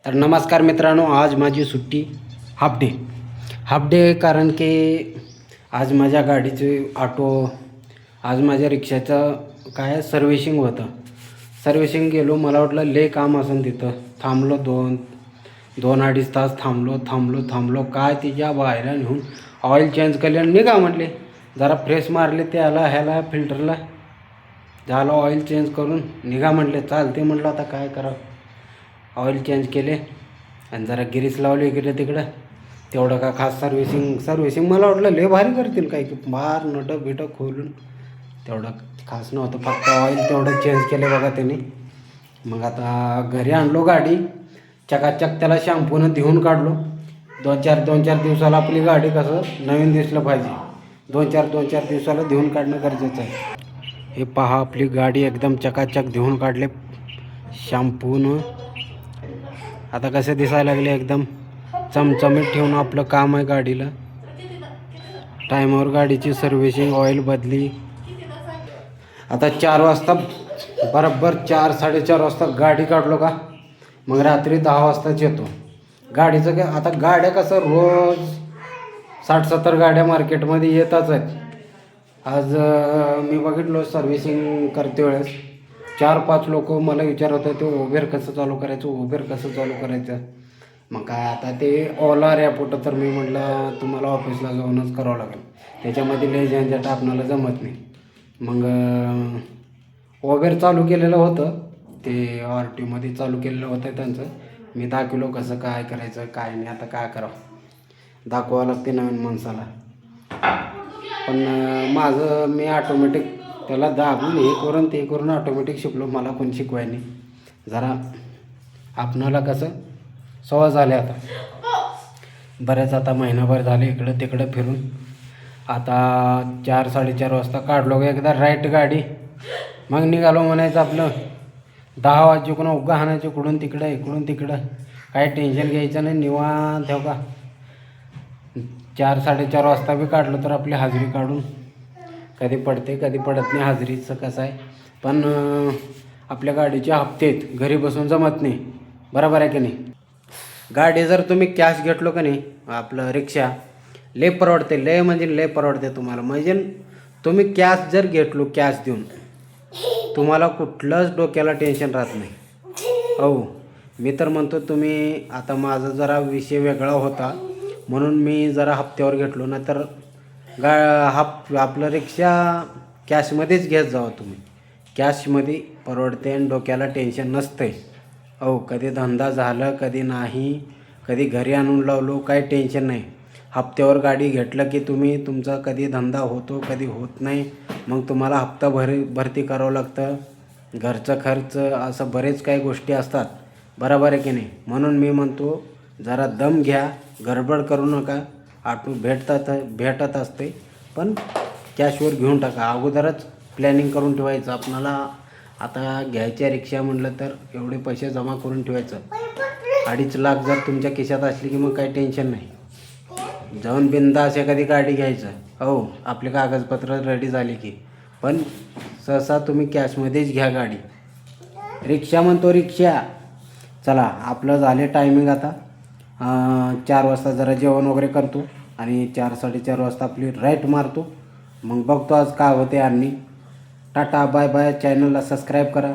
तर नमस्कार मित्रांनो, आज माझी सुट्टी हाफ डे कारण की आज माझ्या गाडीचे आज माझ्या रिक्षाचं काय सर्व्हिसिंग होतं. सर्व्हिसिंग गेलो, मला वाटलं ले काम असेल तिथं. थांबलो 2-2.5 तास थांबलो काय तिच्या बाहेर नेऊन ऑइल चेंज केले आणि निघा म्हटले. जरा फ्रेश मारले त्याला ह्याला फिल्टरला, झालं ऑइल चेंज करून निघा म्हटले. चालते म्हटलं, आता काय करावं. ऑइल चेंज केले आणि जरा गिरीस लावली इकडे तिकडं. तेवढं का खास सर्व्हिसिंग मला वाटलं लय भारी करतील, काही की बार नटं बिटं खोलून तेवढं खास नव्हतं. फक्त ऑइल तेवढं चेंज केलं बघा त्यांनी. मग आता घरी आणलो गाडी, चकाचक त्याला शॅम्पूनं धुवून काढलो. 2-4 दिवसाला आपली गाडी कसं नवीन दिसलं पाहिजे. 2-4 दिवसाला धुवून काढणं गरजेचं आहे. हे पहा, आपली गाडी एकदम चकाचक धुवून काढले शॅम्पूनं. आता कसे दिसायला लागले, एकदम चमचमीत ठेवून आपलं काम आहे गाडीला. टायमावर गाडीची सर्व्हिसिंग, ऑइल बदली. आता 4 वाजता बरोबर 4-4:30 वाजता गाडी काढलो का, मग रात्री 10 वाजताच येतो. गाडीचं काय आता, गाड्या कसं रोज 60-70 गाड्या मार्केटमध्ये येतच आहेत. आज मी बघितलो सर्व्हिसिंग करते वेळेस 4-5 लोक मला विचारत होते उबेर कसं चालू करायचं. मग काय आता ते ओला रॅपिडो, तर मी म्हटलं तुम्हाला ऑफिसला जाऊनच करावं लागेल, त्याच्यामध्ये लय झंझट आपणाला जमत नाही. मग उबेर चालू केलेलं होतं, ते RTOमध्ये चालू केलेलं होतं त्यांचं. मी दाखवलो कसं काय करायचं काय नाही. आता काय करावं, दाखवावं लागते नवीन माणसाला. पण मी ऑटोमॅटिक त्याला दाबून हे करून ते करून ऑटोमॅटिक शिकलो. मला कोण शिकवाय नाही. जरा आपणाला कसं सवय झाले आता. बरेच आता महिनाभर झाले इकडं तिकडं फिरून. आता 4-4:30 वाजता काढलो एकदा राईट गाडी, मग निघालो म्हणायचं आपलं. 10 वाजेकडून उगा हाणायचं इकडून तिकडं. काही टेन्शन घ्यायचं नाही, निवांत ठेव का. 4-4:30 वाजता बी काढलो तर आपली हाजरी काढून, कधी पडते कधी पडत नाही हाजरीचं कसं आहे. पण आपल्या गाडीचे हप्ते आहेत, घरी बसून जमत नाही. बरोबर आहे की नाही. गाडी जर तुम्ही कॅश घेतलो का नाही, आपलं रिक्षा लय परवडते, लय म्हणजे लय परवडते तुम्हाला. म्हणजे तुम्ही कॅश जर घेतलो, कॅश देऊन, तुम्हाला कुठलंच डोक्याला टेन्शन राहत नाही. हो, मी तर म्हणतो तुम्ही, आता माझा जरा विषय वेगळा होता म्हणून मी जरा हप्त्यावर घेतलो. ना तर आपलं रिक्षा कॅशमध्येच घेत जावं तुम्ही. कॅशमध्ये परवडते आणि डोक्याला टेन्शन नसते. हो, कधी धंदा झालं कधी नाही, कधी घरी आणून लावलो, काही टेन्शन नाही. हप्त्यावर गाडी घेतलं की तुमचा कधी धंदा होतो कधी होत नाही. मग तुम्हाला हप्ता भरती करावं लागतं, घरचा खर्च, असं बरेच काही गोष्टी असतात. बरोबर आहे की नाही. म्हणून मी म्हणतो जरा दम घ्या, गडबड करू नका. ऑटो भेटत असते, पण कॅशवर घेऊन टाका. अगोदरच प्लॅनिंग करून ठेवायचं आपणाला. आता घ्यायच्या रिक्षा म्हटलं तर एवढे पैसे जमा करून ठेवायचं. 2.5 लाख जर तुमच्या खिशात असली की मग काही टेन्शन नाही. जाऊन बिनधास्त एखादी गाडी घ्यायचं. हो, आपले कागदपत्र रेडी झाले की. पण सहसा तुम्ही कॅशमध्येच घ्या गाडी. रिक्षा म्हणतो रिक्षा. चला, आपलं झाले टायमिंग आता. 4 वाजता जरा जेवण वगैरे करतो आणि 4-4:30 वाजता आपली राईट मारतो. मग बघतो आज काय होते. आणि टाटा बाय बाय. चॅनलला सबस्क्राईब करा.